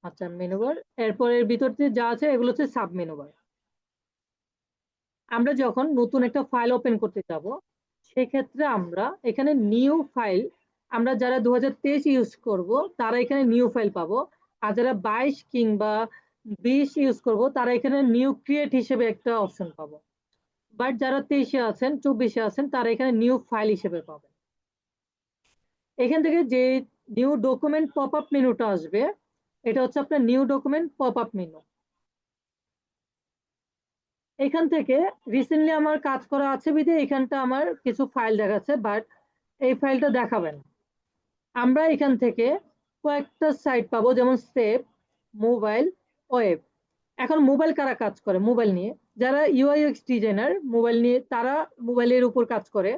আচ্ছা, menu bar. এরপর এর ভিতরতে যা আছে এগুলো হচ্ছে সাব মেনু বার। আমরা যখন নতুন একটা ফাইল ওপেন করতে যাব, সেক্ষেত্রে আমরা এখানে নিউ ফাইল, আমরা যারা 2023 ইউজ করব তারা এখানে নিউ ফাইল পাবো। আর যারা 22 কিংবা 20 ইউজ করব তারা এখানে নিউ ক্রিয়েট হিসেবে একটা অপশন পাবো। বাট যারা 23-এ আছেন, 24-এ আছেন, তারা এখানে নিউ ফাইল হিসেবে পাবেন। এখান থেকে যে নিউ ডকুমেন্ট পপ আপ মেনুটা আসবে, এটা হচ্ছে আপনার new document pop up menu. এখান থেকে রিসেন্টলি আমার কাজ করা আছে বিধে এখানটা আমার কিছু ফাইল দেখাচ্ছে, বাট এই ফাইলটা দেখাবেন। আমরা এখান থেকে কয়েকটা সাইট পাবো, যেমন সেভ, মোবাইল, ওয়েব। এখন মোবাইল কারা কাজ করে মোবাইল নিয়ে? যারা ইউআইএক্স ডিজাইনার মোবাইল নিয়ে, তারা মোবাইলের উপর কাজ করে।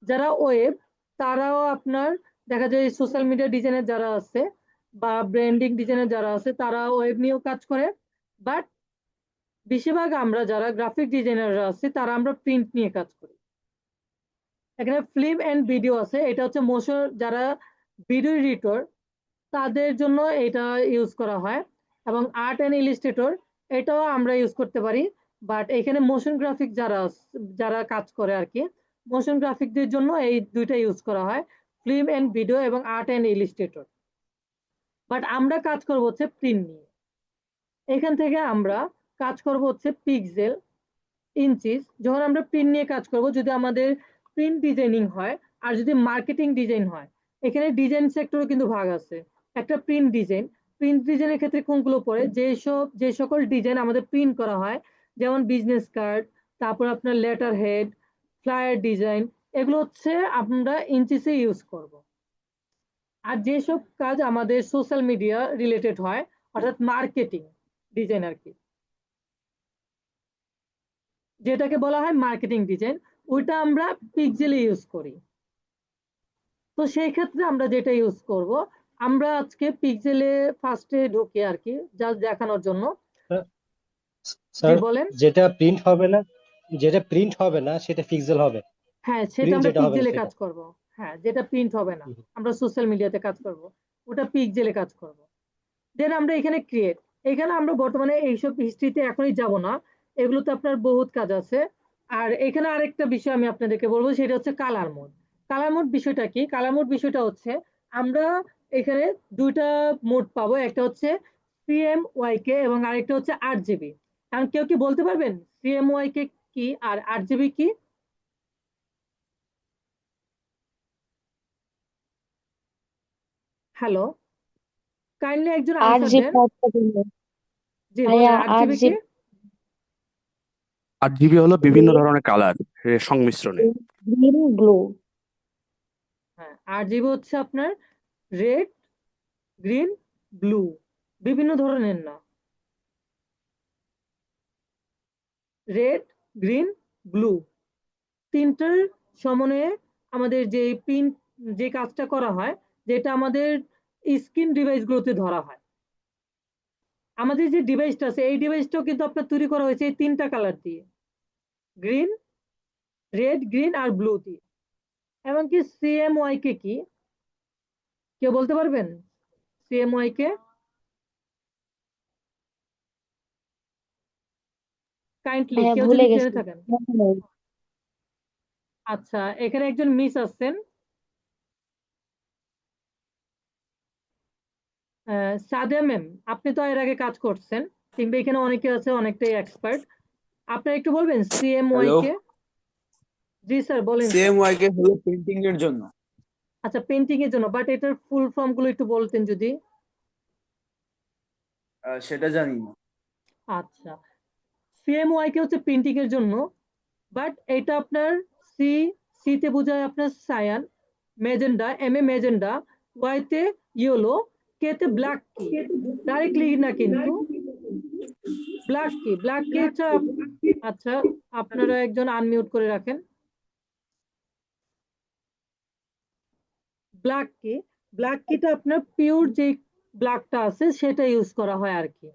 যারা ওয়েব, তারাও আপনার দেখা যায় সোশ্যাল মিডিয়া ডিজাইনার যারা আছে বা ব্র্যান্ডিং ডিজাইনার যারা আছে তারা ওয়েব নিয়েও কাজ করে। বাট বেশিরভাগ আমরা যারা গ্রাফিক ডিজাইনাররা আছে তারা আমরা প্রিন্ট নিয়ে কাজ করি। এখানে ফিল্ম এন্ড ভিডিও আছে, এটা হচ্ছে মোশন, যারা ভিডিও এডিটর তাদের জন্য এটা ইউজ করা হয়। এবং আর্ট এন্ড ইলিস্ট্রেটর, এটাও আমরা ইউজ করতে পারি। বাট এখানে মোশন গ্রাফিক যারা কাজ করে আর কি, মোশন গ্রাফিকদের জন্য এই দুইটা ইউজ করা হয়, ফিল্ম এন্ড ভিডিও এবং আর্ট এন্ড ইলিস্ট্রেটর। বাট আমরা কাজ করবো হচ্ছে প্রিন্ট নিয়ে। এখান থেকে আমরা কাজ করব হচ্ছে পিক্সেল, ইঞ্চিস। যখন আমরা প্রিন্ট নিয়ে কাজ করব, যদি আমাদের প্রিন্ট ডিজাইনিং হয় আর যদি মার্কেটিং ডিজাইন হয়, এখানে ডিজাইন সেক্টরও কিন্তু ভাগ আছে। একটা প্রিন্ট ডিজাইনের ক্ষেত্রে কোনগুলো পড়ে, যে সকল ডিজাইন আমাদের প্রিন্ট করা হয়, যেমন বিজনেস কার্ড, তারপর আপনার লেটার হেড, ফ্লায়ার ডিজাইন, এগুলো হচ্ছে আমরা ইঞ্চিসে ইউজ করব। আর যেসব কাজ আমাদের সোশ্যাল মিডিয়া রিলেটেড হয়, অর্থাৎ মার্কেটিং ডিজাইন আর কি, যেটাকে বলা হয় মার্কেটিং ডিজাইন, ওইটা আমরা পিক্সেলে ইউজ করি। তো সেই ক্ষেত্রে আমরা যেটা ইউজ করব, আমরা আজকে পিক্সেলে ফার্স্টে ঢুকি আর কি, জাস্ট দেখানোর জন্য। জি স্যার, বলেন। যেটা প্রিন্ট হবে না সেটা পিক্সেল হবে। হ্যাঁ, সেটা প্রিন্ট আমরা যেটা হবে না পিক্সেলে সেটা। কাজ করব। হ্যাঁ, যেটা প্রিন্ট হবে না, আমরা সোশ্যাল মিডিয়াতে কাজ করব, ওটা পিক্সেলে কাজ করব। দেন আমরা এখানে ক্রিয়েট, এখানে আমরা বর্তমানে এইসব হিস্ট্রিতে এখনই যাব না, এগুলোতে আপনার বহুত কাজ আছে। আর এখানে আরেকটা বিষয় আমি আপনাদেরকে বলবো, সেটা হচ্ছে কালার মোড। কালার মোড বিষয়টা কি? কালার মোড বিষয়টা হচ্ছে আমরা এখানে দুইটা মোড পাবো, একটা হচ্ছে সিএমওয়াইকে এবং আরেকটা হচ্ছে 8 জিবি। কারণ কেউ কি বলতে পারবেন সিএমওয়াইকে কি আর 8 জিবি কি? হ্যালো, কাইন্ডলি একজন আট আনসার দেন। জিবি আটটা দিলে জি ভাইয়া বলেন, 8 জিবি কি? 8 জিবি হলো বিভিন্ন ধরনের কালার সংমিশ্রণে। Green blue. হ্যাঁ, 8 জিবি হচ্ছে আপনার রেড, গ্রিন, ব্লু, বিভিন্ন ধরনের না, রেড, গ্রিন, ব্লু, তিনটার সমন্বয়ে আমাদের যে প্রিন্ট, যে কাজটা করা হয়, যেটা আমাদের স্ক্রিন ডিভাইস গুলোতে ধরা হয়। আমাদের যে ডিভাইসটা আছে এই ডিভাইসটাও কিন্তু আপনার তৈরি করা হয়েছে এই তিনটা কালার দিয়ে, গ্রিন, রেড, গ্রিন আর ব্লু দিয়ে। এমনকি সিএমওয়াই কে কি কেউ বলতে পারবেন? সিএমওয়াই কে কাইন্ডলি ভাইয়া কেউ ভুলে যদি জেনে গেছি, থাকেন। মনে নেই। আচ্ছা, এখানে একজন মিস আসছেন, সাদিয়া ম্যাম। আপনি তো এর আগে কাজ করছেন, কিংবা এখানে অনেকে আছে অনেকটাই এক্সপার্ট, আপনারা একটু বলবেন সিএমওয়াই হ্যালো। কে? জি স্যার, বলেন স্যার। সিএমওয়াই কে হলো প্রিন্টিং এর জন্য। আচ্ছা, পেন্টিং এর জন্য, বাট এটার ফুল ফর্ম গুলো একটু বলতেন যদি। সেটা জানি না। আচ্ছা, সিএমওয়াই কে হচ্ছে প্রিন্টিং এর জন্য, বাট এটা আপনার সি, সি তে বোঝায় আপনার Sayan, magenta, M A magenta, Y তে ইয়েলো, কে তে ব্ল্যাক কি, ডাইরেক্টলি না কিন্তু ব্ল্যাক কি টা। আচ্ছা, আপনারা একজন আনমিউট করে রাখেন। ব্ল্যাক কি, ব্ল্যাক কিটা আপনার পিওর যে ব্ল্যাকটা আছে সেটা ইউজ করা হয় আর কি।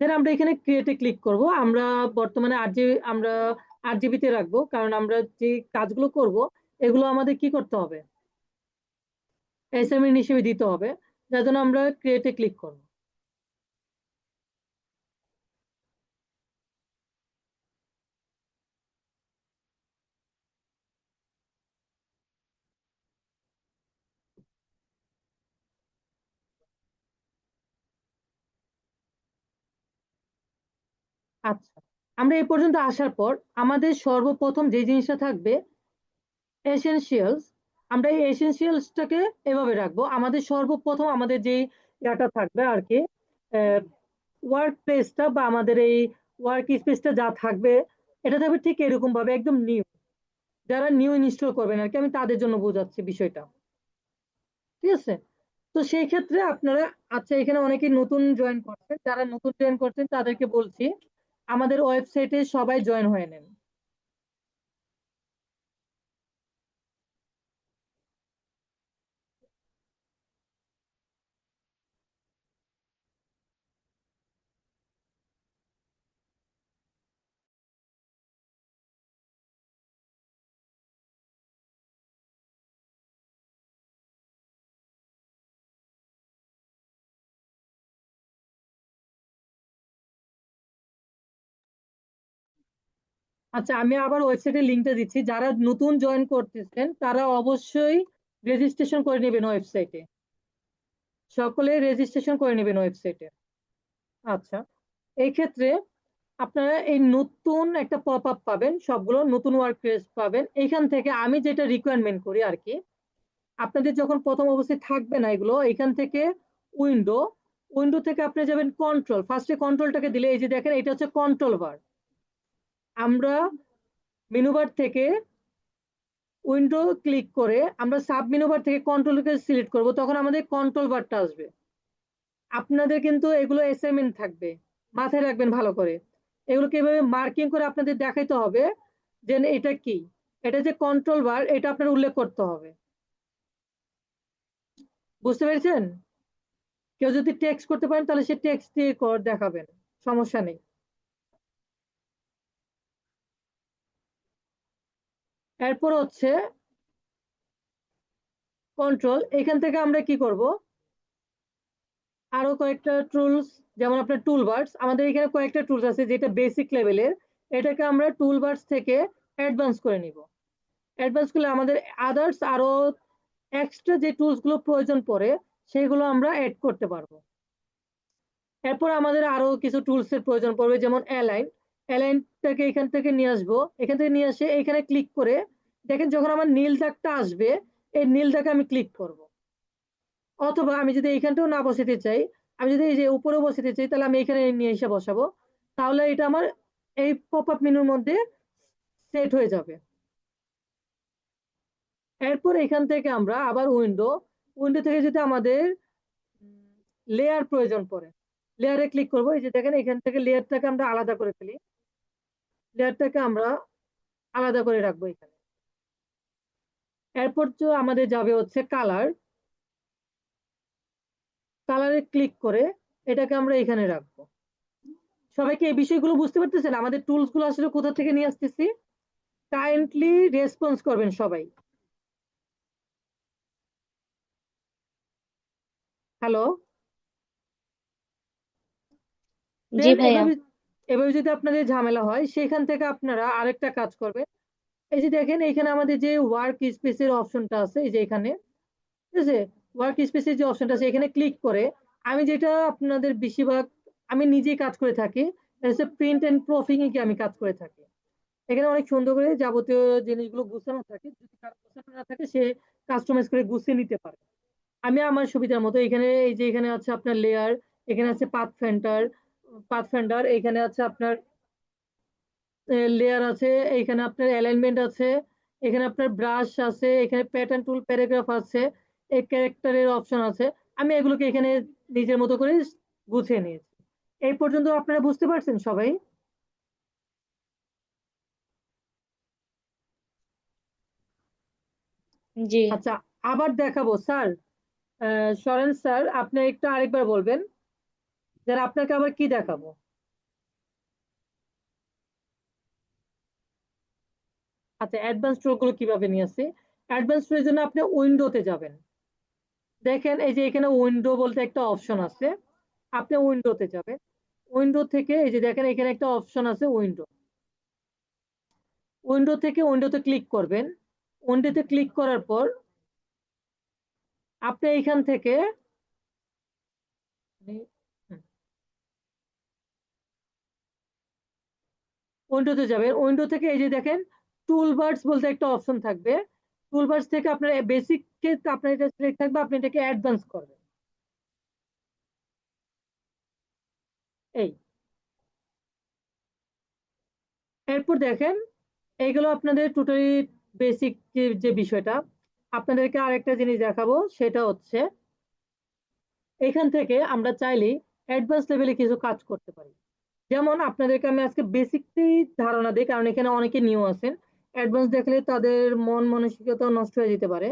দেন আমরা এখানে ক্রিয়েটে ক্লিক করব। আমরা বর্তমানে আমরা 8 জিবিতে রাখবো, কারণ আমরা যে কাজগুলো করব এগুলো আমাদের কি করতে হবে, অ্যাসাইনমেন্ট হিসেবে দিতে হবে। যার জন্য আমরা ক্রিয়েটে ক্লিক করব। আচ্ছা, আমরা এই পর্যন্ত আসার পর আমাদের সর্বপ্রথম যে জিনিসটা থাকবে এসেনশিয়ালস। আমরা এই এসেনশিয়ালসটাকে এভাবে রাখবো। আমাদের সর্বপ্রথম আমাদের যে ইয়াটা থাকবে আর কি, ওয়ার্ক প্লেসটা বা আমাদের এই ওয়ার্ক স্পেসটা যা থাকবে, এটা থাকবে ঠিক এরকম ভাবে একদম নিউ। যারা নিউ ইনস্টল করবেন আর কি, আমি তাদের জন্য বোঝাচ্ছি বিষয়টা, ঠিক আছে? তো সেই ক্ষেত্রে আপনারা, আচ্ছা এখানে অনেকেই নতুন জয়েন করছেন, যারা নতুন জয়েন করছেন তাদেরকে বলছি আমাদের ওয়েবসাইটে সবাই জয়েন হয়ে নেন। আচ্ছা, আমি আবার ওয়েবসাইটের লিঙ্কটা দিচ্ছি, যারা নতুন জয়েন করতেছেন তারা অবশ্যই রেজিস্ট্রেশন করে নেবেন ওয়েবসাইটে। সকলে রেজিস্ট্রেশন করে নেবেন ওয়েবসাইটে। আচ্ছা, এই ক্ষেত্রে আপনারা এই নতুন একটা পপ আপ পাবেন, সবগুলো নতুন ওয়ার্ক পেজ পাবেন। এখান থেকে আমি যেটা রিকোয়ারমেন্ট করি আর কি, আপনাদের যখন প্রথম অবস্থায় থাকবে না এগুলো, এখান থেকে উইন্ডো, উইন্ডো থেকে আপনি যাবেন কন্ট্রোল, ফার্স্টে কন্ট্রোলটাকে দিলে এই যে দেখেন এটা হচ্ছে কন্ট্রোল বার। আমরা মেনু বার থেকে উইন্ডো ক্লিক করে আমরা সাব মেনু বার থেকে কন্ট্রোলকে সিলেক্ট করব, তখন আমাদের কন্ট্রোল বারটা আসবে। আপনাদের কিন্তু এগুলো অ্যাসাইনমেন্ট থাকবে, মাথায় রাখবেন ভালো করে। এগুলোকে এভাবে মার্কিং করে আপনাদের দেখাইতে হবে যে এটা কি, এটা যে কন্ট্রোল বার, এটা আপনার উল্লেখ করতে হবে। বুঝতে পেরেছেন? কেউ যদি টেক্সট করতে পারেন তাহলে সে টেক্সট দিয়ে দেখাবেন, সমস্যা নেই। এরপর হচ্ছে কন্ট্রোল, এখান থেকে আমরা কি করব, আরো কয়েকটা টুলস, যেমন আপনার টুলবার্স, আমাদের এখানে কয়েকটা টুলস আছে যেটা বেসিক লেভেলের, এটাকে আমরা টুলবার্স থেকে অ্যাডভান্স করে নিব। অ্যাডভান্স করলে আমাদের আদার্স আরো এক্সট্রা যে টুলস গুলো প্রয়োজন পড়ে সেগুলো আমরা অ্যাড করতে পারবো। এরপর আমাদের আরো কিছু টুলস এর প্রয়োজন পড়বে, যেমন অ্যালাইন। অ্যালাইনটাকে এখান থেকে নিয়ে আসবো, এখান থেকে নিয়ে আসে এখানে ক্লিক করে দেখেন যখন আমার নীল দাগটা আসবে, এই নীল দাগে আমি ক্লিক করব। অথবা আমি যদি এইখানটাও না বসাতে চাই, আমি যদি এই যে উপরে বসাতে চাই, তাহলে আমি এখানে নিয়ে এসে বসাবো, তাহলে এটা আমার এই পপ আপ মেনুর মধ্যে সেট হয়ে যাবে। এরপর এখান থেকে আমরা আবার উইন্ডো, উইন্ডো থেকে যদি আমাদের লেয়ার প্রয়োজন পড়ে, লেয়ারে ক্লিক করবো। এই যে দেখেন এখান থেকে লেয়ারটাকে আমরা আলাদা করে ফেলি, লেয়ারটাকে আমরা আলাদা করে রাখবো এখানে। এরপর তো আমাদের যাবে হচ্ছে কালার, কালারে ক্লিক করে এটাকে আমরা এখানে রাখবো। সবাইকে এই বিষয়গুলো বুঝতে পারতেছেন? আমাদের টুলস গুলো আসলে কোথা থেকে নিয়ে আসতেছি, কাইন্ডলি রেসপন্স করবেন সবাই। হ্যালো, জি দেন ভাইয়া। এভাবে, এভাবে যদি আপনাদের ঝামেলা হয় সেখান থেকে আপনারা আরেকটা কাজ করবেন। এই যে দেখেন এখানে আমাদের যে ওয়ার্ক স্পেসের অপশনটা আছে, এই যে এখানে, ঠিক আছে, ওয়ার্ক স্পেসের যে অপশনটা আছে এখানে ক্লিক করে আমি যেটা আপনাদের বেশিরভাগ আমি নিজেই কাজ করে থাকি, প্রিন্ট এন্ড প্রুফিং এ আমি কাজ করে থাকি। এখানে অনেক সুন্দর করে যাবতীয় জিনিসগুলো গুছানো থাকে, যদি কারো গোছানো না থাকে সে কাস্টমাইজ করে গুছিয়ে নিতে পারে। আমি আমার সুবিধার মতো এখানে, এই যে এখানে আছে আপনার লেয়ার, এখানে আছে পাথফাইন্ডার, পাথফাইন্ডার এখানে আছে আপনার লেয়ার আছে, এখানে আপনার অ্যালাইনমেন্ট আছে, এখানে আপনার ব্রাশ আছে, এখানে প্যাটার্ন টুল, প্যারাগ্রাফ আছে, এই ক্যারেক্টারের অপশন আছে। আমি এগুলোকে এখানে নিজের মতো করে গুছিয়ে নিয়েছি। এই পর্যন্ত আপনারা বুঝতে পারছেন সবাই? জি। আচ্ছা, আবার দেখাবো স্যার। সরেন স্যার, আপনি একটু আরেকবার বলবেন যে আপনাকে আবার কি দেখাবো? আচ্ছা, অ্যাডভান্স টুল গুলো কিভাবে নিয়ে আসি। অ্যাডভান্স টুলের জন্য আপনি উইন্ডোতে যাবেন, দেখেন এই যে এখানে উইন্ডো বলতে একটা অপশন আছে, আপনি উইন্ডোতে যাবেন। উইন্ডো থেকে এই যে দেখেন এখানে একটা অপশন আছে উইন্ডো, উইন্ডো থেকে উইন্ডোতে ক্লিক করবেন। উইন্ডোতে ক্লিক করার পর আপনি এইখান থেকে উইন্ডোতে যাবেন। উইন্ডো থেকে এই যে দেখেন টুলবার্স বলতে একটা অপশন থাকবে। টুলবার্স থেকে আপনার বেসিক কে আপনার এটা সিলেক্ট থাকবে, আপনি এটাকে অ্যাডভান্স করবেন। এই এরপর দেখেন এইগুলো আপনাদের টোটালি বেসিক যে বিষয়টা। আপনাদেরকে আরেকটা জিনিস দেখাবো, সেটা হচ্ছে এখান থেকে আমরা চাইলেই অ্যাডভান্স লেভেলে কিছু কাজ করতে পারি। যেমন আপনাদেরকে আমি আজকে বেসিকটাই ধারণা দিই, কারণ এখানে অনেকে নিউ আছেন। অ্যাডভান্স দেখলে তাদের মন মানসিকতা নষ্ট হয়ে যেতে পারে।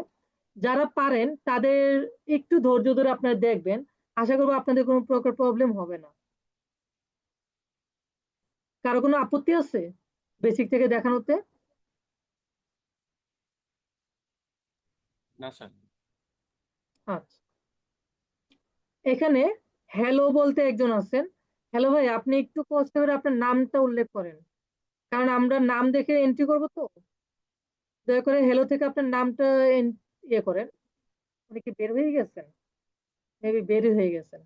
যারা পারেন তাদের একটু ধৈর্য ধরে আপনারা দেখবেন, আশা করবো আপনাদের কোনো প্রকার প্রবলেম হবে না। কারো কোনো আপত্তি আছে বেসিক থেকে দেখানোতে? না স্যার। আচ্ছা, এখানে হ্যালো বলতে একজন আছেন। হ্যালো ভাই, আপনি একটু কষ্ট করে আপনার নামটা উল্লেখ করেন, কারণ আমরা নাম দেখে এন্ট্রি করবো তো। দয়া করে হ্যালো থেকে আপনার নামটা ইয়ে করেন। উনি কি বের হয়ে গেছেন? মেবি বের হয়ে গেছেন।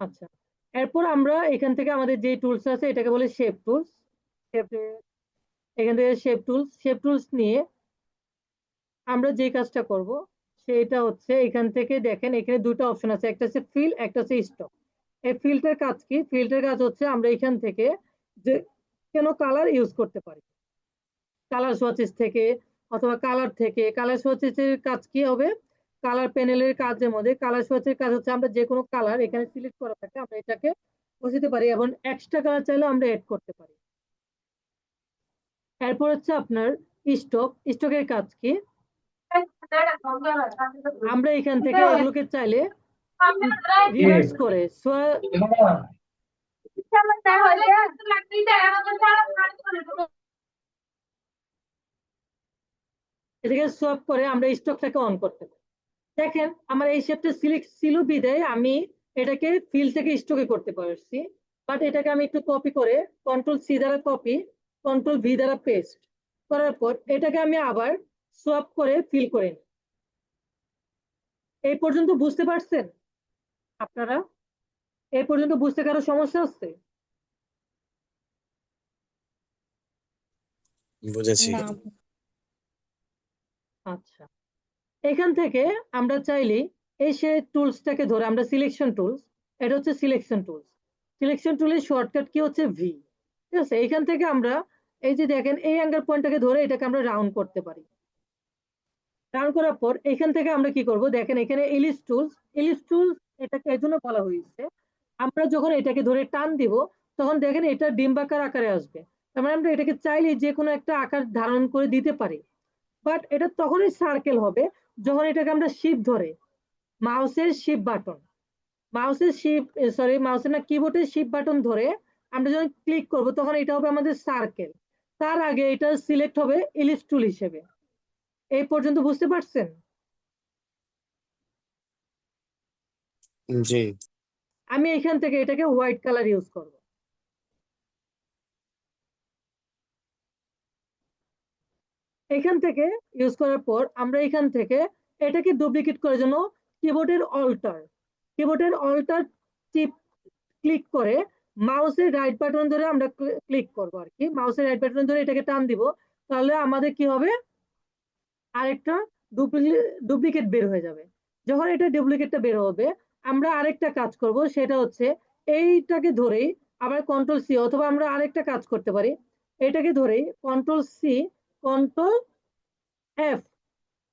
আচ্ছা, এরপর আমরা এখান থেকে আমাদের যে টুলস আছে এটাকে বলে শেপ টুলস। এখান থেকে শেপ টুলস নিয়ে আমরা যে কাজটা করব সেটা হচ্ছে এখান থেকে দেখেন এখানে দুটো অপশন আছে, একটা হচ্ছে ফিল, একটা হচ্ছে স্টক। এই ফিল্টার কাজ কি? ফিল্টার কাজ হচ্ছে আমরা এখান থেকে যে কেন কালার ইউজ করতে পারি, কালার সোয়াচেস থেকে অথবা কালার থেকে। কালার সোয়াচেস এর কাজ কি হবে? কালার প্যানেলের কাজের মধ্যে কালার সোয়াচের কাজ হচ্ছে আমরা যে কোনো কালার এখানে সিলেক্ট করা থাকে আমরা এটাকে বসাতে পারি এবং এক্সট্রা কালার চাইলে আমরা এড করতে পারি। এরপর হচ্ছে আপনার স্টকের কাজ কি? আমরা এখান থেকে এগুলোকে চাইলে রিভার্স করে এটাকে সোয়াপ করে আমরা স্টকটাকে অন করতে পারি। দেখেন আমার এই শেপটা সিলেক্ট ছিল বিদায় আমি এটাকে ফিল থেকে স্টকে করতে পারছি। বাট এটাকে আমি একটু কপি করে কন্ট্রোল সি দ্বারা কপি, কন্ট্রোল ভি দ্বারা পেস্ট করার পর এটাকে আমি আবার সোয়াপ করে ফিল করে নিই। এই পর্যন্ত বুঝতে পারছেন আপনারা? এই পর্যন্ত বুঝতে কারো সমস্যা হচ্ছে? বুঝেছি। না। আচ্ছা, এখান থেকে আমরা চাইলে এই সে টুলসটাকে ধরে আমরা সিলেকশন টুলস, এটা হচ্ছে সিলেকশন টুলস। সিলেকশন টুলের শর্টকাট কি হচ্ছে ভি। ঠিক আছে, এখান থেকে আমরা এই যে দেখেন এই অ্যাঙ্গেল পয়েন্টটাকে ধরে এটাকে আমরা রাউন্ড করতে পারি। রাউন্ড করার পর এখান থেকে আমরা কি করব, দেখেন এখানে ইলিপস টুলস এটাকে এই জন্য বলা হয়েছে আমরা যখন এটাকে ধরে টান দিব তখন দেখেন এটা ডিম্বাকার আকারে আসবে। তার মানে আমরা এটাকে চাইলে যে কোনো একটা আকার ধারণ করে দিতে পারি। বাট এটা তখনই সার্কেল হবে যখন এটাকে আমরা শিফট ধরে মাউসের শিফট বাটন, মাউসের না কিবোর্ডের শিফট বাটন ধরে আমরা যখন ক্লিক করব তখন এটা হবে আমাদের সার্কেল। তার আগে এটা সিলেক্ট হবে ইলিপস টুল হিসেবে। এই পর্যন্ত বুঝতে পারছেন? জি। আমি এখান থেকে এটাকে হোয়াইট কালার ইউজ করব। এখান থেকে ইউজ করার পর আমরা এখান থেকে এটাকে ডুপ্লিকেট করার জন্য কিবোর্ডের অল্টার চিপ ক্লিক করে মাউসের রাইট বাটন ধরে আমরা ক্লিক করবো আর কি, মাউসের রাইট বাটন ধরে এটাকে টান দিব, তাহলে আমাদের কি হবে আরেকটা ডুপ্লিকেট বের হয়ে যাবে। যখন এটা ডুপ্লিকেটটা বের হবে আমরা আরেকটা কাজ করব, সেটা হচ্ছে এইটাকে ধরেই আবার কন্ট্রোল সি, অথবা আমরা আরেকটা কাজ করতে পারি এটাকে ধরেই control C, control F,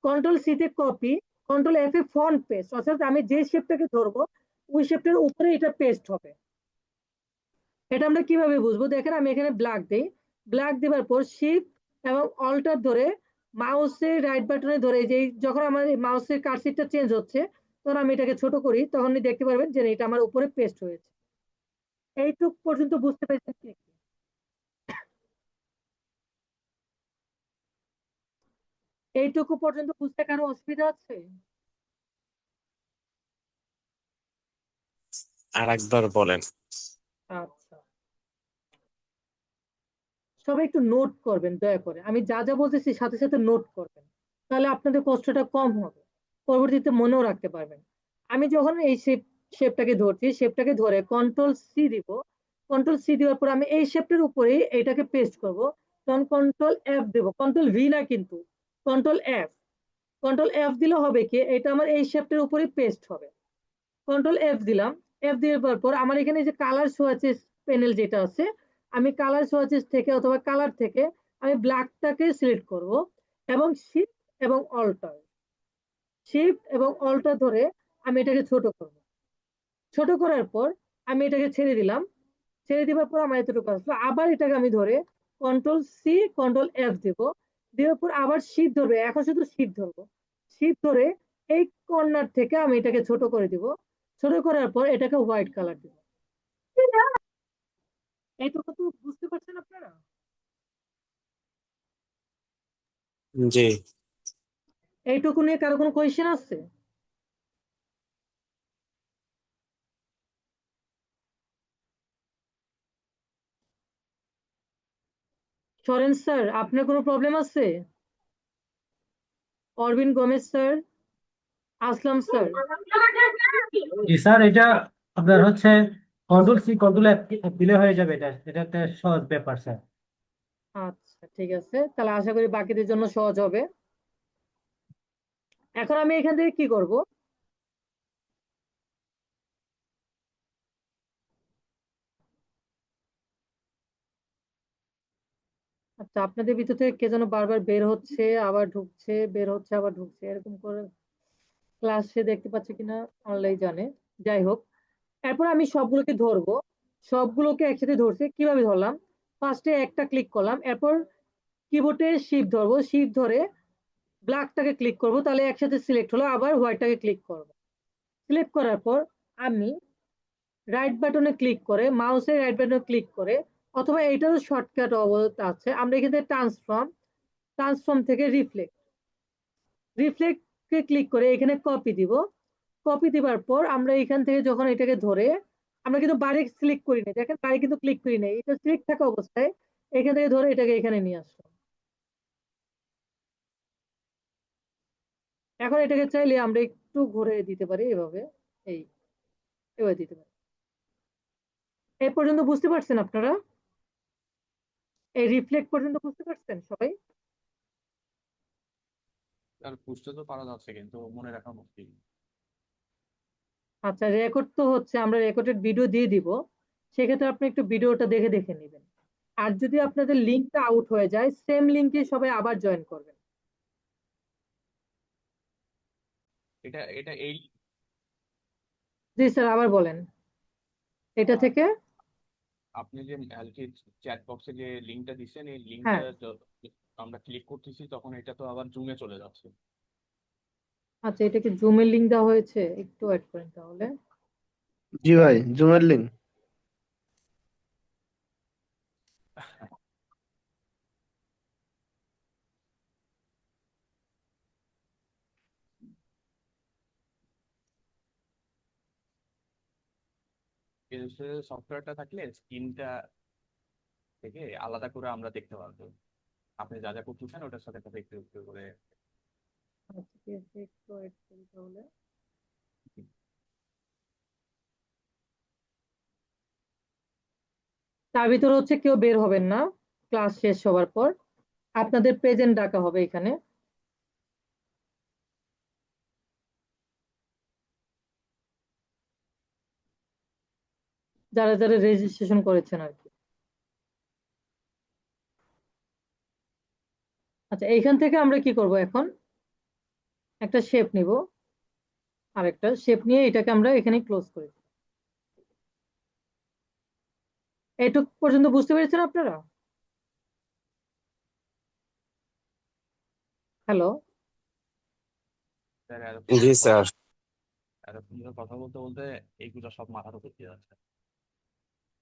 control C তে কপি, কন্ট্রোল এফ এ ফন্ট পেস্ট, অর্থাৎ আমি যে শেপটাকে ধরবো ওই শেপটার উপরে এটা পেস্ট হবে। এটা আমরা কিভাবে বুঝবো? দেখেন আমি এখানে ব্ল্যাক দিই, ব্ল্যাক দেওয়ার পর শিফট এবং অল্টার ধরে মাউসের রাইট বাটনে ধরে যে যখন আমার মাউসের কার্সরটা চেঞ্জ হচ্ছে তখন আমি এটাকে ছোট করি, তখনই দেখতে পারবেন যে এটা আমার উপরে পেস্ট হয়েছে। এইটুক পর্যন্ত বুঝতে পেরেছেন কি? এইটুকু পর্যন্ত বুঝতে কারো অসুবিধা আছে? আর একবার বলেন। আচ্ছা, সবাই একটু নোট করবেন দয়া করে, আমি যা যা বলতেছি সাথে সাথে নোট করবেন, তাহলে আপনাদের কষ্টটা কম হবে, পরবর্তীতে মনেও রাখতে পারবেন। আমি যখন এই শেপটাকে ধরছি, শেপটাকে ধরে কন্ট্রোল সি দিব, কন্ট্রোল সি দেওয়ার পর আমি এই শেপটার উপরেই এটাকে পেস্ট করব, তখন কন্ট্রোল এফ দেবো, কন্ট্রোল ভি না কিন্তু, কন্ট্রোল এফ। কন্ট্রোল এফ দিলে হবে কি, এটা আমার এই শেপটার উপরেই পেস্ট হবে। কন্ট্রোল এফ দিলাম, এফ দেওয়ার পর আমার এখানে যে কালার সোয়াচেস প্যানেল যেটা আছে, আমি কালার সোয়াচেস থেকে অথবা কালার থেকে আমি ব্ল্যাকটাকে সিলেক্ট করব, এবং শিফট এবং অল্টার, শিফট এবং অল্টার ধরে আমি এটাকে ছোট করব। ছোট করার পর আমি এটাকে ছেড়ে দিলাম, ছেড়ে দেওয়ার পর আমার এতটুকু আসলো, আবার এটাকে আমি ধরে কন্ট্রোল সি কন্ট্রোল এফ দেবো, দেওয়ার পর আবার শিফট ধরবে, এখন শুধু শিফট ধরবো, শিফট ধরে এই কর্নার থেকে আমি এটাকে ছোট করে দিব, ছোট করার পর এটাকে হোয়াইট কালার দিব। এইটুকু তো বুঝতে পারছেন আপনারা? জি। এইটুকু নিয়ে কারো কোনো কোয়েশ্চেন আছে? সরেন স্যার, আপনার কোনো প্রবলেম আছে? অরবিন গোমেজ স্যার, আসলাম স্যার। জি স্যার, এটা আপনার হচ্ছে কন্ট্রোল সি কন্ট্রোল এফ দিলে হয়ে যাবে, এটা একটা সহজ ব্যাপার স্যার। আচ্ছা ঠিক আছে, তাহলে আশা করি বাকিদের জন্য সহজ হবে। এখন আমি এখান থেকে কি করব, আচ্ছা আপনাদের ভিতর থেকে কে যেন বারবার বের হচ্ছে আবার ঢুকছে, বের হচ্ছে আবার ঢুকছে, এরকম করে ক্লাসে দেখতে পাচ্ছে কিনা অনলাইন জানে। যাই হোক, এরপর আমি সবগুলোকে ধরবো, সবগুলোকে একসাথে ধরছি, কিভাবে ধরলাম, ফার্স্টে একটা ক্লিক করলাম, এরপর কিবোর্ডে শিফট ধরবো, শিফট ধরে ব্ল্যাকটাকে ক্লিক করব, তাহলে একসাথে সিলেক্ট হলো, আবার হোয়াইটটাকে ক্লিক করব, সিলেক্ট করার পর আমি রাইট বাটনে ক্লিক করে, মাউসের রাইট বাটনে ক্লিক করে, অথবা এইটারও শর্টকাট অবস্থা আছে, আমরা এখানে ট্রান্সফর্ম, ট্রান্সফর্ম থেকে রিফ্লেক্ট, রিফ্লেক্ট কে ক্লিক করে এখানে কপি দিব, কপি দেওয়ার পর আমরা এখান থেকে যখন এটাকে ধরে, আমরা কিন্তু বাড়ি সিলেক্ট করি নাই, দেখেন বাড়ি কিন্তু ক্লিক করি নাই, এটা সিলেক্ট থাকা অবস্থায় এখান থেকে ধরে এটাকে এখানে নিয়ে আসলাম। এখন এটাকে চাইলে আমরা একটু ঘুরে দিতে পারি এভাবে, এই এভাবে দিতে পারি। এই পর্যন্ত বুঝতে পারছেন আপনারা? এই রিফ্লেক্ট পর্যন্ত বুঝতে পারছেন সবাই? তার বুঝতে তো পারা যাচ্ছে কিন্তু মনে রাখা মুশকিল। আচ্ছা, রেকর্ড তো হচ্ছে, আমরা রেকর্ডেড ভিডিও দিয়ে দিব, সেক্ষেত্রে আপনি একটু ভিডিওটা দেখে দেখে নেবেন। আর যদি আপনাদের লিঙ্কটা আউট হয়ে যায়, সেম লিঙ্কে সবাই আবার জয়েন করবেন। এটা এটা এই জি স্যার, আবার বলেন, এটা আহ, থেকে? আপনি যে আর কি চ্যাট বক্সে যে লিংকটা দিচ্ছেন, এই হ্যাঁ, লিংকটা আমরা ক্লিক করতেছি তখন এটা তো আবার জুমে চলে যাচ্ছে। আচ্ছা, এটা কি জুমের লিঙ্ক দেওয়া হয়েছে? একটু ওয়েট করেন তাহলে। জি ভাই, জুমের লিঙ্ক। এই সফটওয়্যারটা থাকলে স্ক্রিনটা থেকে আলাদা করে আমরা দেখতে পারবো আপনি যা যা করতেছেন ওটার সাথে সাথে একটু একটু করে। আচ্ছা ঠিক আছে, একটু ওয়েট করি তাহলে। তার ভিতরে হচ্ছে কেউ বের হবেন না, ক্লাস শেষ হওয়ার পর আপনাদের প্রেজেন্ট ডাকা হবে এখানে, যারা যারা রেজিস্ট্রেশন করেছেন আর কি। আচ্ছা, এইখান থেকে আমরা কি করব এখন, একটা শেপ নিব, আরেকটা শেপ নিয়ে এটাকে আমরা এখানে ক্লোজ করে দিই। এইটুকু পর্যন্ত বুঝতে পেরেছেন আপনারা? হ্যালো? স্যার জি স্যার। এতক্ষণ ধরে কথা বলতে বলতে এইগুলো সব মাথার উপর দিয়ে যাচ্ছে।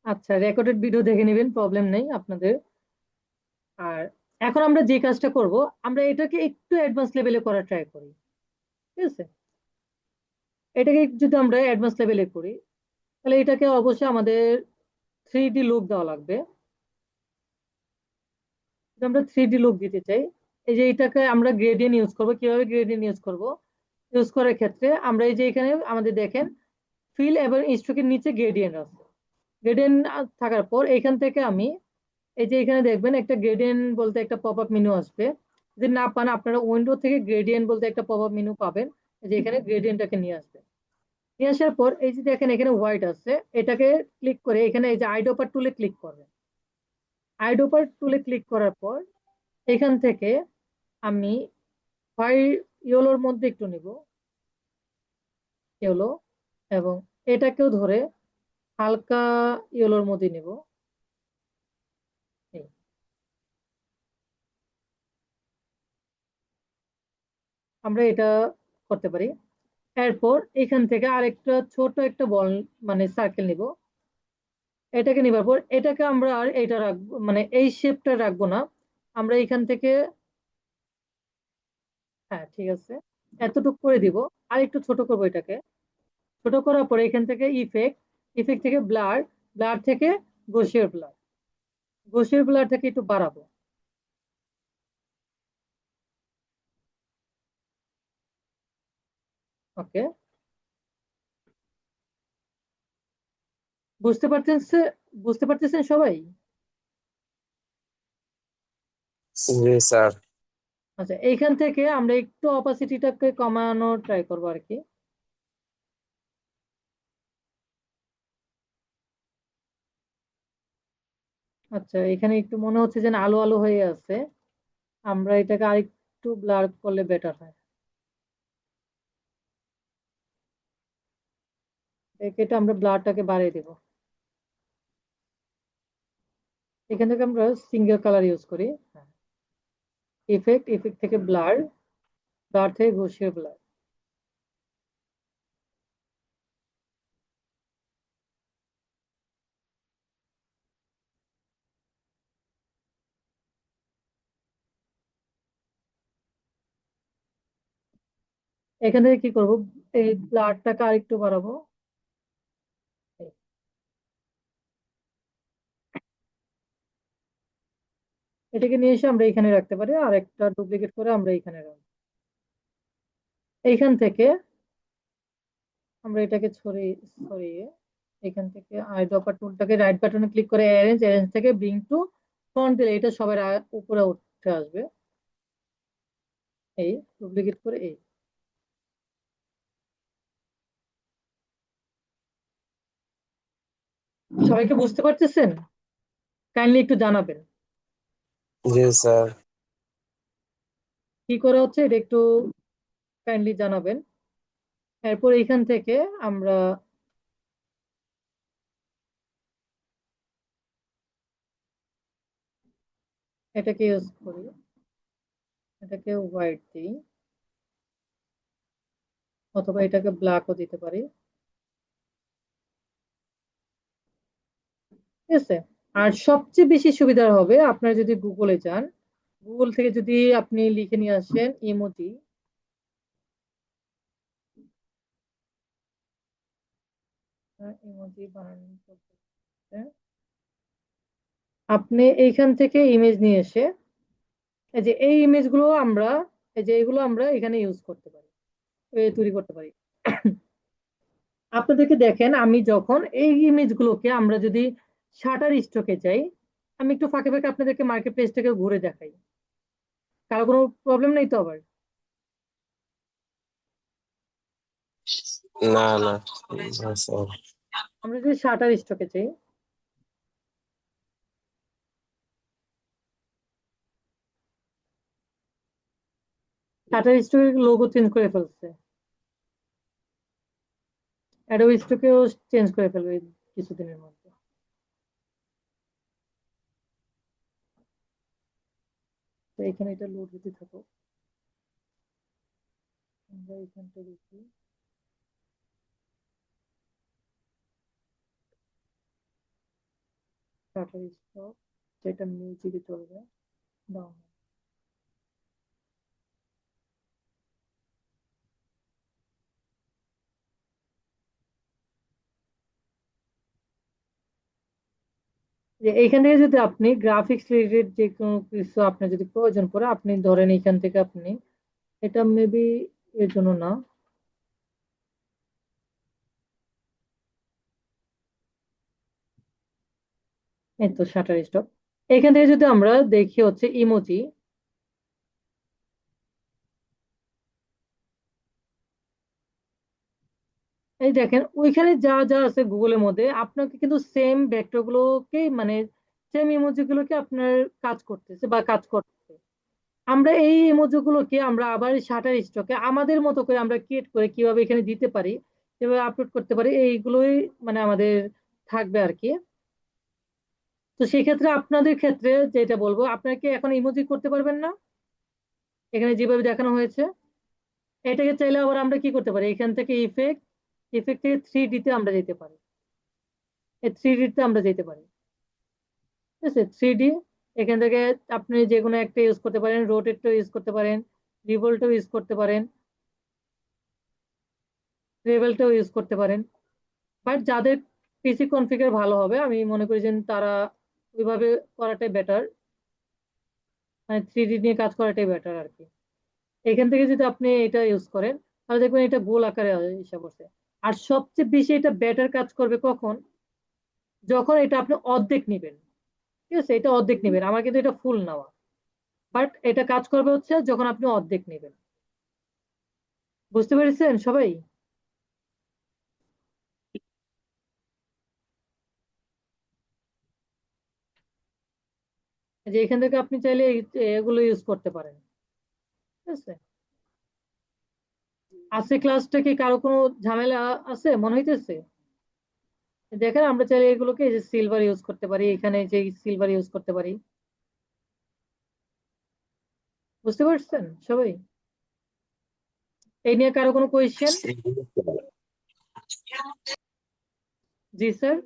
আচ্ছা, রেকর্ডেড ভিডিও দেখে নেবেন, প্রবলেম নেই আপনাদের। আর এখন আমরা যে কাজটা করব, আমরা এটাকে একটু অ্যাডভান্স লেভেলে করার ট্রাই করি। ঠিক আছে, এটাকে যদি আমরা অ্যাডভান্স লেভেলে করি, তাহলে এটাকে অবশ্যই আমাদের 3D লুক দেওয়া লাগবে। যদি আমরা 3D লুক দিতে চাই, এই যে এটাকে আমরা গ্রেডিয়েন্ট ইউজ করব। কিভাবে গ্রেডিয়েন্ট ইউজ করব? ইউজ করার ক্ষেত্রে আমরা এই যে এখানে আমাদের দেখেন ফিল এবং স্ট্রোকের নিচে গ্রেডিয়েন্ট আছে। গ্রেডিয়েন্ট থাকার পর এখান থেকে আমি এই যে এখানে দেখবেন একটা গ্রেডিয়েন্ট বলতে একটা পপ আপ মেনু আসবে। যদি না পান, আপনারা উইন্ডো থেকে গ্রেডিয়েন্ট বলতে একটা পপ আপ মেনু পাবেন। এই যে এখানে গ্রেডিয়েন্টটাকে নিয়ে আসবে। নিয়ে আসার পর এই যে দেখেন এখানে হোয়াইট আছে, এটাকে ক্লিক করে এখানে এই যে আইডোপার টুলে ক্লিক করবেন। আইডোপার টুলে ক্লিক করার পর এখান থেকে আমি হোয়াইট ইয়েলোর মধ্যে একটু নিব, ইয়েলো, এবং এটাকেও ধরে হালকা ইয়েলোর মধ্যে নিব। এই, আমরা এটা করতে পারি। এরপর এখান থেকে আরেকটা ছোট একটা বল মানে সার্কেল নিব। এটাকে নেবার পর এটাকে আমরা আর এটা রাখবো, মানে এই শেপটা রাখবো না। আমরা এখান থেকে, হ্যাঁ ঠিক আছে, এতটুকু করে দিব। আর একটু ছোট করবো এটাকে। ছোট করার পরে এখান থেকে ইফেক্ট, ইফেক্ট থেকে ব্লার, ব্লার থেকে গোসিয়ার ব্লার, গোসিয়ার ব্লার থেকে একটু বাড়াবো। ওকে, বুঝতে পারছেন বুঝতে পারতেছেন সবাই? জি স্যার। আচ্ছা, এইখান থেকে আমরা একটু অপাসিটিটাকে কমানোর ট্রাই করবো আর কি। আচ্ছা, এখানে একটু মনে হচ্ছে যেন আলো আলো হয়ে আছে। আমরা এটাকে আরেকটু ব্লার করলে বেটার হয়। এটা আমরা ব্লারটাকে বাড়িয়ে দেব। এখান থেকে আমরা সিঙ্গেল কালার ইউজ করি। ইফেক্ট, ইফেক্ট থেকে ব্লার, ব্লার থেকে ঘষিয়ে ব্লার। এখান থেকে কি করব, এই ব্লারটাকে আরেকটু বাড়াবো। এই, এটাকে নিয়ে এসে আমরা এখানে রাখতে পারি, আর একটা ডুপ্লিকেট করে আমরা এখানে রাখবো। এইখান থেকে আমরা এটাকে ছড়িয়ে ছড়িয়ে এখান থেকে আইড্রপার টুলটাকে রাইট বাটনে ক্লিক করে অ্যারেঞ্জ, অ্যারেঞ্জ থেকে ব্রিং টু ফ্রন্ট দিলে এটা সবার উপরে উঠে আসবে। এই ডুপ্লিকেট করে এই, সবাইকে বুঝতে পারতেছেন? কাইন্ডলি একটু জানাবেন জি স্যার। কি করা হচ্ছে, এটা একটু কাইন্ডলি জানাবেন। এরপর এখান থেকে আমরা এটাকে ইউজ করি, এটাকে হোয়াইট দিই, অথবা এটাকে ব্ল্যাকও দিতে পারি। ঠিক আছে, আর সবচেয়ে বেশি সুবিধা হবে আপনারা যদি গুগলে যান, গুগল থেকে যদি আপনি লিখে নিয়ে আসেন ইমোজি, ইমোজি বানানো পদ্ধতি। আপনি এইখান থেকে ইমেজ নিয়ে এসে এই যে এই ইমেজ গুলো আমরা, এই যে এগুলো আমরা এখানে ইউজ করতে পারি, তৈরি করতে পারি। আপনাদেরকে দেখেন, আমি যখন এই ইমেজ গুলোকে আমরা যদি শাটার স্ট্রোকে যাই, আমি একটু ফাঁকে ফাঁকে আপনাদেরকে মার্কেট প্লেসটাকে ঘুরে দেখাই। কারো কোনো প্রবলেম নেই তো আবার? না না, না স্যার। আমরা যদি শাটার স্ট্রোকে যাই, শাটার স্ট্রোকের লোগো চেঞ্জ করে ফেলছে, অ্যাডোবি স্ট্রোকেও চেঞ্জ করে ফেলবে এই কিছুদিনের মধ্যে। তো এখানে এটা লোড হতে থাকো, আমরা এখানটা দেখি। শাটার স্ট্রোক, যেটা মিউজিকে চলবে, ডাউন। যে এইখান থেকে যদি আপনি গ্রাফিক্স রিলেটেড যে কোনো কিছু আপনার যদি প্রয়োজন পড়ে, আপনি ধরেন এইখান থেকে আপনি এটা মেবি এর জন্য না, এই তো শাটার স্টপ। এখান থেকে যদি আমরা দেখি হচ্ছে ইমোজি, এই দেখেন ওইখানে যা যা আছে গুগলের মধ্যে আপনাকে কিন্তু সেম ভেক্টর গুলোকে মানে সেম ইমোজি গুলোকে আপনার কাজ করতেছে বা কাজ করতেছে। আমরা এই ইমোজি গুলোকে আমরা আবার শাটার স্টকে আমাদের মতো করে আমরা ক্রিয়েট করে কিভাবে এখানে দিতে পারি, কিভাবে আপলোড করতে পারি, এইগুলোই মানে আমাদের থাকবে আর কি। তো সেক্ষেত্রে আপনাদের ক্ষেত্রে যেটা বলবো, আপনারা কি এখন ইমোজি করতে পারবেন না? এখানে যেভাবে দেখানো হয়েছে এটাকে চাইলে আবার আমরা কি করতে পারি, এখান থেকে ইফেক্ট, ইফেক্ট থেকে 3D তে আমরা যেতে পারি, এই 3D তে আমরা যেতে পারি। ঠিক আছে, 3D এখান থেকে আপনি যে কোনো একটা ইউজ করতে পারেন, রোটেটও ইউজ করতে পারেন, রিভোল্টও ইউজ করতে পারেন, রেভেলটাও ইউজ করতে পারেন। বাট যাদের পিসি কনফিগার ভালো হবে আমি মনে করি যে তারা ওইভাবে করাটাই বেটার, মানে 3D নিয়ে কাজ করাটাই বেটার আর কি। এখান থেকে যদি আপনি এটা ইউজ করেন তাহলে দেখবেন এটা গোল আকারে হিসাব করছে। আর সবচেয়ে বেশি এটা বেটার কাজ করবে কখন, যখন এটা আপনি অর্ধেক নিবেন। ঠিক আছে, এটা অর্ধেক নিবেন, আমার কিন্তু এটা ফুল নেওয়া, বাট এটা কাজ করবে হচ্ছে যখন আপনি অর্ধেক নেবেন। বুঝতে পেরেছেন সবাই? যে এখান থেকে আপনি চাইলে এগুলো ইউজ করতে পারেন। ঠিক আছে, আজকে ক্লাসটা কি কারো কোনো ঝামেলা আছে মনে হইতেছে? দেখেন আমরা চাইলে এগুলোকে এই যে সিলভার ইউজ করতে পারি, এখানে যে সিলভার ইউজ করতে পারি। বুঝতে পারছেন সবাই? এই নিয়ে কারো কোনো কোয়েশ্চেন? জি স্যার,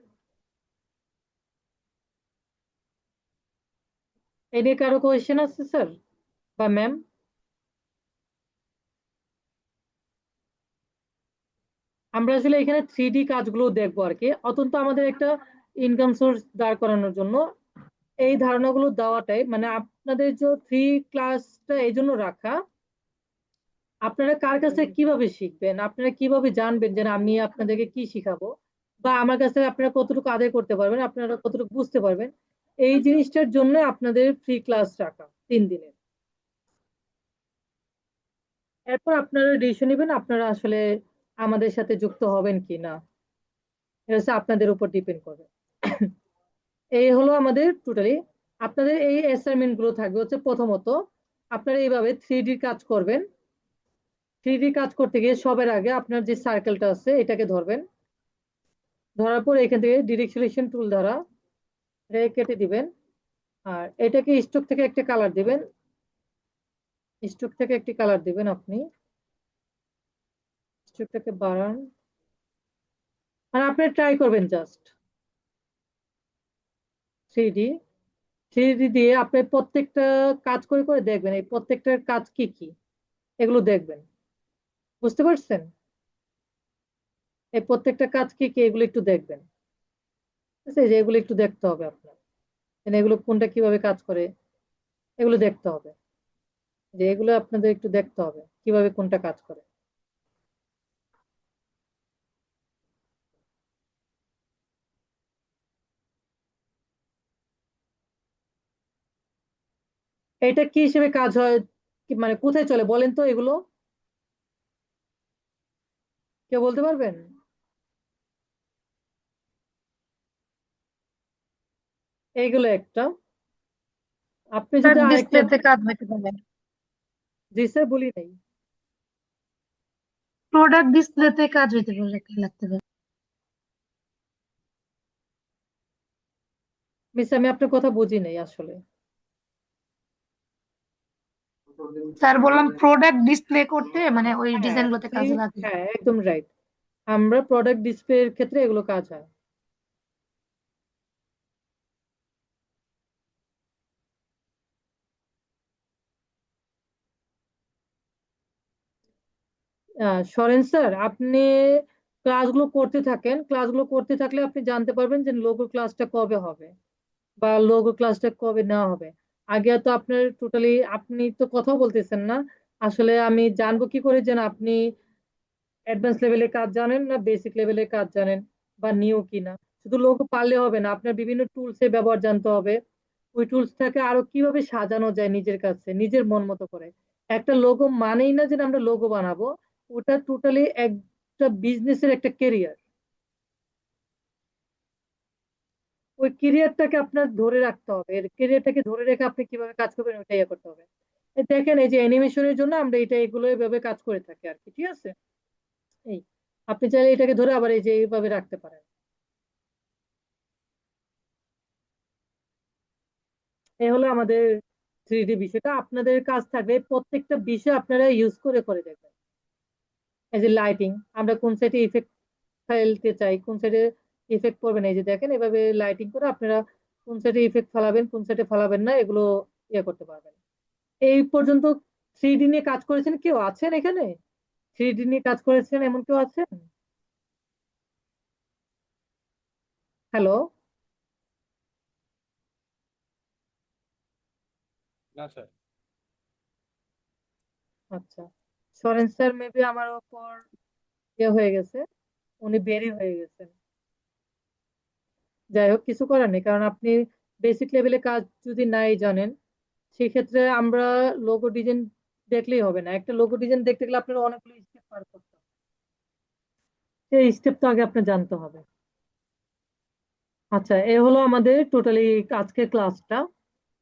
এই নিয়ে কারো কোয়েশ্চেন আছে স্যার বা ম্যাম? আমরা আসলে এখানে 3D কাজগুলো দেখবো আর কি, অত্যন্ত আমাদের একটা ইনকাম সোর্স দাঁড় করানোর জন্য এই ধারণাগুলো দেওয়াটাই, মানে আপনাদের যে ফ্রি ক্লাসটা এই জন্য রাখা, আপনারা কার কাছে কিভাবে শিখবেন, আপনারা কিভাবে জানবেন যে আমি আপনাদেরকে কি শিখাবো, বা আমার কাছ থেকে আপনারা কতটুকু আদায় করতে পারবেন, আপনারা কতটুকু বুঝতে পারবেন, এই জিনিসটার জন্য আপনাদের ফ্রি ক্লাস রাখা 3 দিনের। এরপর আপনারা ডিসিশন নেবেন আপনারা আসলে আমাদের সাথে যুক্ত হবেন কি না, এটা হচ্ছে আপনাদের উপর ডিপেন্ড করবে। এই হলো আমাদের টোটালি আপনাদের এই অ্যাসাইনমেন্ট গুলো থাকবে হচ্ছে প্রথমত আপনারা এইভাবে 3D কাজ করবেন। 3D কাজ করতে গিয়ে সবার আগে আপনার যে সার্কেলটা আছে এটাকে ধরবেন, ধরার পর এখান থেকে ডিরেক্ট সিলেকশন টুল দ্বারা এটাকে কেটে দিবেন, আর এটাকে স্ট্রোক থেকে একটা কালার দিবেন, স্ট্রোক থেকে একটি কালার দিবেন আপনি, স্ট্রোকটাকে বাড়ান, আর আপনি ট্রাই করবেন জাস্ট 3D। 3D দিয়ে আপনি প্রত্যেকটা কাজ করে করে দেখবেন এই প্রত্যেকটার কাজ কি কি, এগুলো দেখবেন। বুঝতে পারছেন? এই প্রত্যেকটা কাজ কি কি এগুলো একটু দেখবেন। ঠিক আছে, যে এগুলো একটু দেখতে হবে আপনার, মানে এগুলো কোনটা কিভাবে কাজ করে এগুলো দেখতে হবে, যে এগুলো আপনাদের একটু দেখতে হবে কিভাবে কোনটা কাজ করে। এটা কি হিসেবে কাজ হয়, মানে কোথায় চলে বলেন তো এগুলো, কেউ বলতে পারবেন? এইগুলো একটা, আপনি যদি আরেকটা, ডিসপ্লেতে কাজ হতে পারে। জি স্যার বলি নাই। প্রোডাক্ট ডিসপ্লেতে কাজ হইতে পারে, লাগতে পারে। মিস আমি আপনার কথা বুঝি নাই আসলে। স্যার বললাম প্রোডাক্ট ডিসপ্লে করতে মানে ওই হ্যাঁ ডিজাইন গুলোতে কাজে লাগে। হ্যাঁ একদম রাইট, আমরা প্রোডাক্ট ডিসপ্লে এর ক্ষেত্রে এগুলো কাজ হয়। সরেন স্যার আপনি ক্লাসগুলো করতে থাকেন, ক্লাসগুলো করতে থাকলে আপনি জানতে পারবেন যে লোগো ক্লাসটা কবে হবে। বা লোগো ক্লাসটা কবে নেওয়া হবে? আগে তো আপনার টোটালি, আপনি তো কথাও বলতেছেন না। আসলে আমি জানবো কি করে যেন আপনি অ্যাডভান্স লেভেলের কাজ জানেন না বেসিক লেভেলের কাজ জানেন বা নিউ কিনা? শুধু লোগো পারলে হবে না, আপনার বিভিন্ন টুলস এর ব্যবহার জানতে হবে। ওই টুলসটাকে আরো কিভাবে সাজানো যায় নিজের কাছে নিজের মন মতো করে। একটা লোগো মানেই না যে আমরা লোগো বানাবো, ওটা টোটালি একটা বিজনেসের একটা কেরিয়ার। ওই কেরিয়ারটাকে আপনার ধরে রাখতে হবে, এর কেরিয়ারটাকে ধরে রেখে আপনি কিভাবে কাজ করবেন ওইটা ইয়ে করতে হবে। এই দেখেন, এই যে অ্যানিমেশনের জন্য আমরা এগুলো এইভাবে কাজ করে থাকি আর কি, ঠিক আছে? এই আপনি চাইলে এটাকে ধরে আবার এই যে এইভাবে রাখতে পারেন। এই হলো আমাদের 3D বিষয়টা। আপনাদের কাজ থাকবে প্রত্যেকটা বিষয় আপনারা ইউজ করে করে দেখবেন। এই যে লাইটিং, আমরা কোন সাইডে ইফেক্ট ফেলতে চাই, কোন সাইডে ইফেক্ট করবেন, এই যে দেখেন এভাবে লাইটিং করে আপনারা কোন সাইডে ইফেক্ট ফেলাবেন কোন সাইডে ফেলাবেন না এগুলো ইয়ে করতে পারবেন। এই পর্যন্ত 3D নিয়ে কাজ করেছেন কেউ আছেন এখানে? 3D নিয়ে কাজ করেছেন এমন কেউ আছেন? হ্যালো? না স্যার। আচ্ছা, সরেন স্যার মেবি আমার ওপর ইয়ে হয়ে গেছে, উনি বেরি হয়ে গেছেন। যাই হোক, কিছু করার নেই, কারণ আপনি বেসিক লেভেলে কাজ যদি নাই জানেন, সেক্ষেত্রে আমরা লোগো ডিজাইন দেখলেই হবে না। একটা লোগো ডিজাইন দেখতে গেলে আপনার অনেকগুলো স্টেপ পার করতে হবে, সেই স্টেপ তো আগে আপনার জানতে হবে। আচ্ছা, এ হলো আমাদের টোটালি আজকের ক্লাসটা।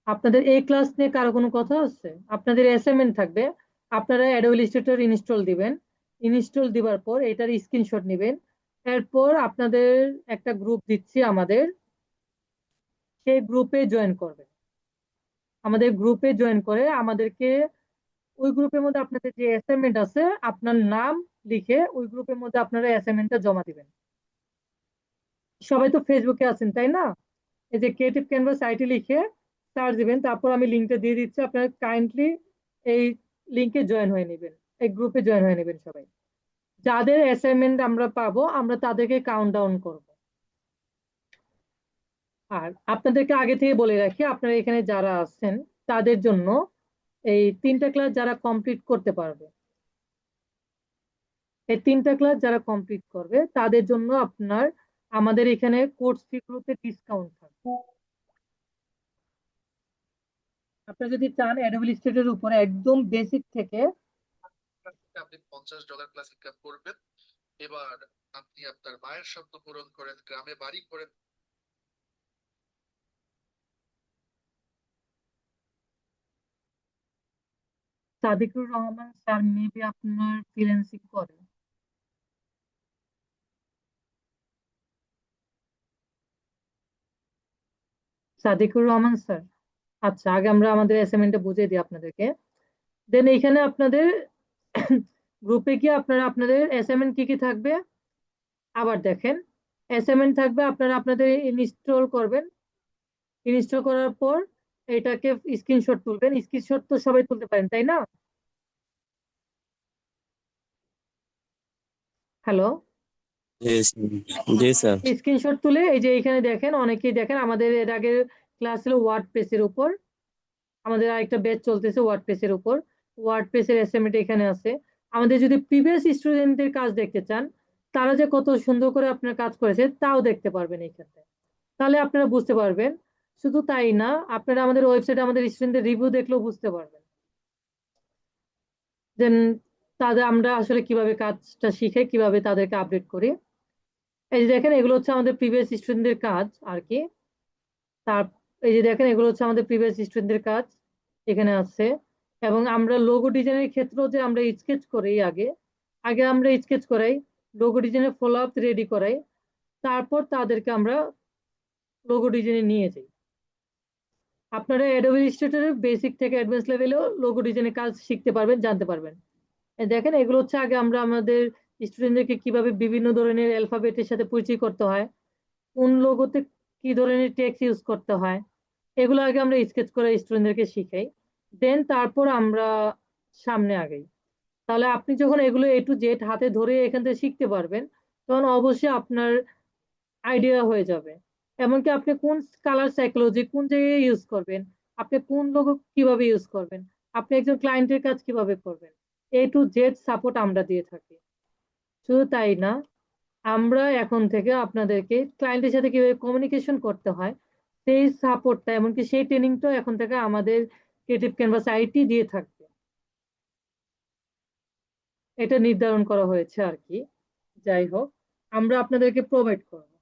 আপনাদের এই ক্লাস নিয়ে কারো কোনো কথা আছে? আপনাদের অ্যাসাইনমেন্ট থাকবে, আপনারা অ্যাডোব ইলাস্ট্রেটর ইনস্টল দিবেন। ইনস্টল দিবার পর এটার স্ক্রিনশট নেবেন। এরপর আপনাদের একটা গ্রুপ দিচ্ছি আমাদের, সেই গ্রুপে জয়েন করবেন। আমাদের গ্রুপে জয়েন করে আমাদেরকে ওই গ্রুপের মধ্যে আপনাদের যে অ্যাসাইনমেন্ট আছে আপনার নাম লিখে ওই গ্রুপের মধ্যে আপনারা অ্যাসাইনমেন্টটা জমা দিবেন। সবাই তো ফেসবুকে আছেন তাই না? এই যে ক্রিয়েটিভ ক্যানভাস আইটি লিখে সার্চ দিবেন, তারপর আমি লিঙ্কটা দিয়ে দিচ্ছি, আপনারা কাইন্ডলি এই লিঙ্কে জয়েন হয়ে নেবেন, এই গ্রুপে জয়েন হয়ে নেবেন সবাই। যাদের অ্যাসাইনমেন্ট আমরা পাবো আমরা তাদেরকে কাউন্ট ডাউন করবো। আর আপনাদেরকে আগে থেকে বলে রাখি, আপনারা এখানে যারা আছেন তাদের জন্য এই 3টা ক্লাস যারা কমপ্লিট করতে পারবে, এই 3টা ক্লাস যারা কমপ্লিট করবে তাদের জন্য আপনার আমাদের এখানে কোর্স ফি গুলোতে ডিসকাউন্ট থাকবে। আপনারা যদি চান অ্যাডোব ইলাস্ট্রেটরের উপরে একদম বেসিক থেকে আপনি $50 ক্লাস ইনকাম করবেন। এবার আপনি আপনার মায়ের স্বপ্ন পূরণ করেন, গ্রামে বাড়ি করেন। সাদিকুর রহমান স্যার মেবি আপনার ফ্রিল্যান্সিং করে। সাদিকুর রহমান স্যার, আচ্ছা আগে আমরা আমাদের অ্যাসাইনমেন্টটা বুঝিয়ে দিই আপনাদেরকে। দেন এইখানে আপনাদের গ্রুপে গিয়ে আপনারা আপনাদের অ্যাসাইনমেন্ট কি কি থাকবে আবার দেখেন। অ্যাসাইনমেন্ট থাকবে, আপনারা আপনাদের ইনস্টল করবেন। ইনস্টল করার পর এটাকে স্ক্রিনশট তুলবেন। স্ক্রিনশট তো সবাই তুলতে পারেন তাই না? হ্যালো? জি জি স্যার। স্ক্রিনশট তুলে এই যে এখানে দেখেন, অনেকেই দেখেন আমাদের এর আগের ক্লাস ছিল ওয়ার্ডপ্রেসের উপর, আমাদের আরেকটা ব্যাচ চলতেছে ওয়ার্ডপ্রেসের উপর। ওয়ার্ডপ্রেসের অ্যাসাইনমেন্ট এখানে আছে। আমাদের যদি প্রিভিয়াস স্টুডেন্টদের কাজ দেখতে চান, তারা যে কত সুন্দর করে আপনার কাজ করেছে তাও দেখতে পারবেন এখানে, তাহলে আপনারা বুঝতে পারবেন। শুধু তাই না, আপনারা আমাদের ওয়েবসাইটে আমাদের স্টুডেন্টদের রিভিউ দেখলেও বুঝতে পারবেন দেন তাদের আমরা আসলে কিভাবে কাজটা শিখে কিভাবে তাদেরকে আপডেট করি। এই যে দেখেন, এগুলো হচ্ছে আমাদের প্রিভিয়াস স্টুডেন্টদের কাজ আর কি। তার এই যে দেখেন, এগুলো হচ্ছে আমাদের প্রিভিয়াস স্টুডেন্টদের কাজ এখানে আছে। এবং আমরা লোগো ডিজাইনের ক্ষেত্রেও যে আমরা স্কেচ করি, আগে আগে আমরা স্কেচ করাই, লোগো ডিজাইনের ফলো আপ রেডি করাই, তারপর তাদেরকে আমরা লোগো ডিজাইনে নিয়ে যাই। আপনারা অ্যাডোবি ইলাস্ট্রেটরের বেসিক থেকে অ্যাডভান্স লেভেলেও লোগো ডিজাইনের কাজ শিখতে পারবেন, জানতে পারবেন। দেখেন, এগুলো হচ্ছে আগে আমরা আমাদের স্টুডেন্টদেরকে কিভাবে বিভিন্ন ধরনের অ্যালফাবেটের সাথে পরিচয় করতে হয়, কোন লোগোতে কি ধরনের টেক্সট ইউজ করতে হয়, এগুলো আগে আমরা স্কেচ করে স্টুডেন্টদেরকে শিখাই। দেন তারপর আমরা সামনে আগাই। তাহলে আপনি যখন এগুলো A to Z হাতে ধরে এখান থেকে শিখতে পারবেন, তখন অবশ্যই আপনার আইডিয়া হয়ে যাবে এমনকি আপনি কোন কালার সাইকোলজি কোন জায়গায় ইউজ করবেন, আপনি কোন লোগো কিভাবে ইউজ করবেন, আপনি একজন ক্লায়েন্টের কাজ কিভাবে করবেন, A to Z সাপোর্ট আমরা দিয়ে থাকি। শুধু তাই না, আমরা এখন থেকে আপনাদেরকে ক্লায়েন্টের সাথে কিভাবে কমিউনিকেশন করতে হয় সেই সাপোর্টটা, এমনকি সেই ট্রেনিংটাও এখন থেকে আমাদের ক্রিয়েটিভ ক্যানভাস আইটি দিয়ে থাকবে। এটা নির্ধারণ করা হয়েছে আর কি। যাই হোক, আমরা আপনাদেরকে প্রোভাইড করব।